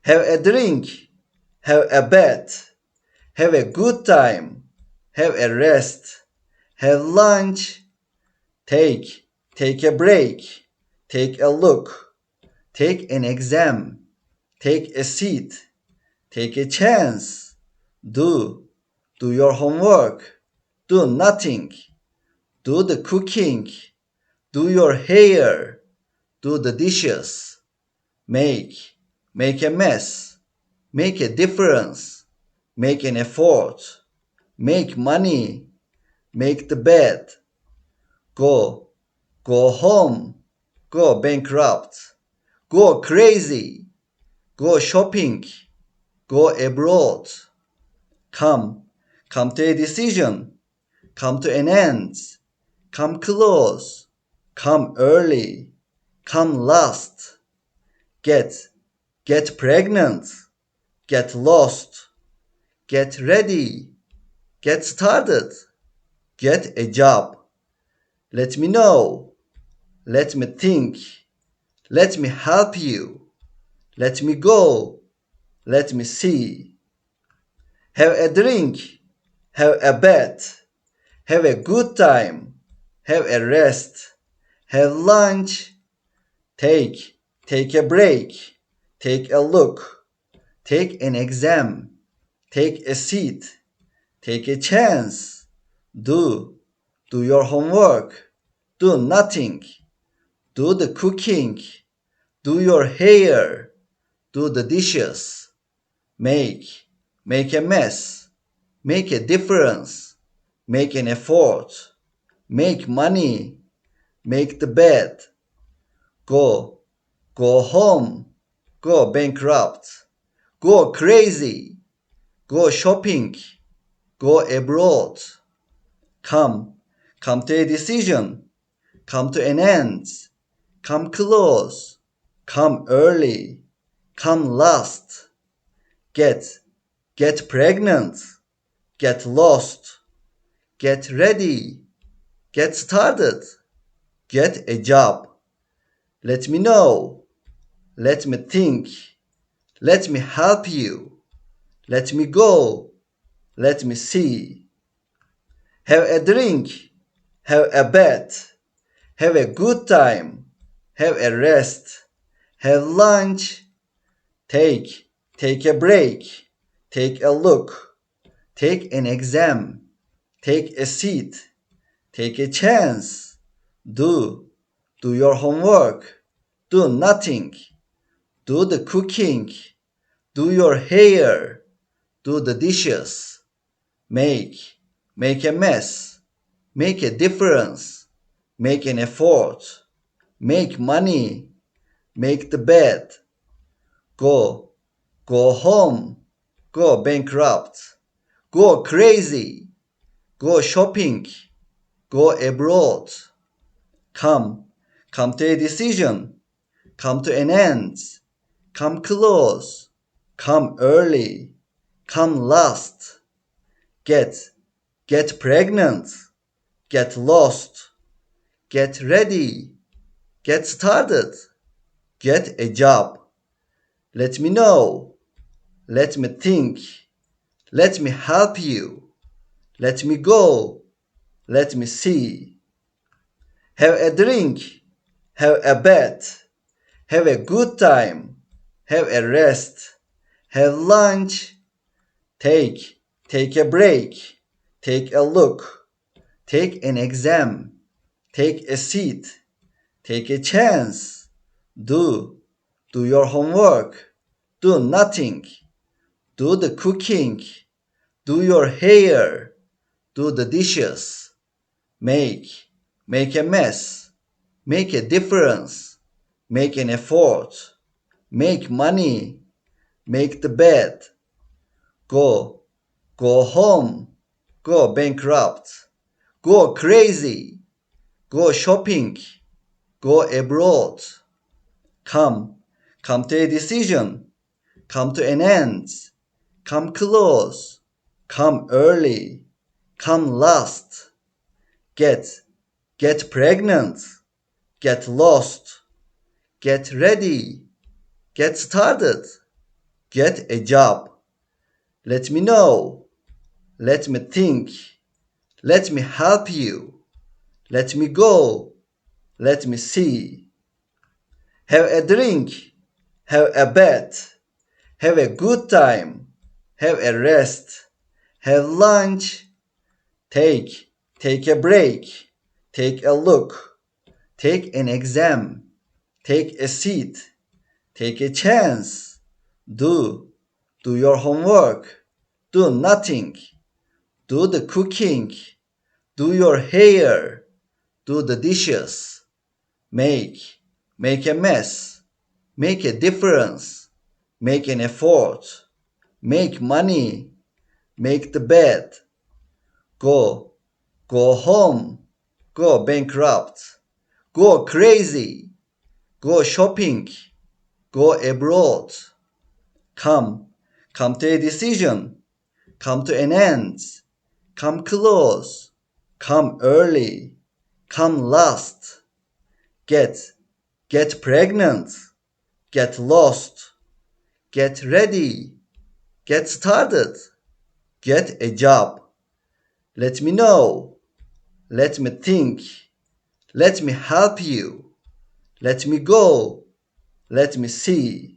have a drink, have a bath, have a good time, have a rest, have lunch, take a break, take a look, take an exam, take a seat, take a chance, do your homework, do nothing, do the cooking, do your hair, do the dishes, make a mess, make a difference, make an effort, make money, make the bed, go home, go bankrupt, go crazy, go shopping, go abroad, come to a decision, come to an end, come close, come early, come last, get pregnant, get lost, get ready, get started, get a job, let me know, let me think, let me help you, let me go, let me see. Have a drink, have a bath, have a good time, have a rest, have lunch, take a break, take a look, take an exam, take a seat, take a chance, do your homework, do nothing, do the cooking, do your hair, do the dishes, make a mess, make a difference, make an effort, make money, make the bed, go home, go bankrupt, go crazy, go shopping, go abroad, come to a decision, come to an end, come close, come early, come last, get pregnant, get lost, get ready, get started, get a job, let me know, let me think, let me help you, let me go, let me see. Have a drink, have a bath, have a good time, have a rest, have lunch, take a break, take a look, take an exam, take a seat, take a chance, do your homework, do nothing, do the cooking, do your hair, do the dishes, make a mess, make a difference, make an effort, make money, make the bed, go home, go bankrupt, go crazy, go shopping, go abroad, come to a decision, come to an end, come close, come early, come last, get pregnant, get lost, get ready, get started, get a job, let me know, let me think, let me help you, let me go, let me see. Have a drink, have a bath, have a good time, have a rest, have lunch, take a break, take a look, take an exam, take a seat, take a chance, do your homework, do nothing, do the cooking, do your hair, do the dishes, make a mess, make a difference, make an effort, make money, make the bed, go home, go bankrupt, go crazy, go shopping, go abroad, come to a decision, come to an end, come close, come early, come last, get pregnant, get lost, get ready, get started, Get a job. Let me know. Let me think. Let me help you. Let me go. Let me see. Have a drink. Have a bath. Have a good time. Have a rest. Have lunch. Take a break. Take a look. Take an exam. Take a seat. Take a chance. Do your homework. Do nothing. Do the cooking. Do your hair. Do the dishes. Make a mess. Make a difference. Make an effort. Make money. Make the bed. Go home. Go bankrupt. Go crazy. Go shopping. Go abroad. Come to a decision. Come to an end. Come close. Come early. Come last. Get pregnant. Get lost. Get ready. Get started. Get a job. Let me know. Let me think. Let me help you. Let me go. Let me see.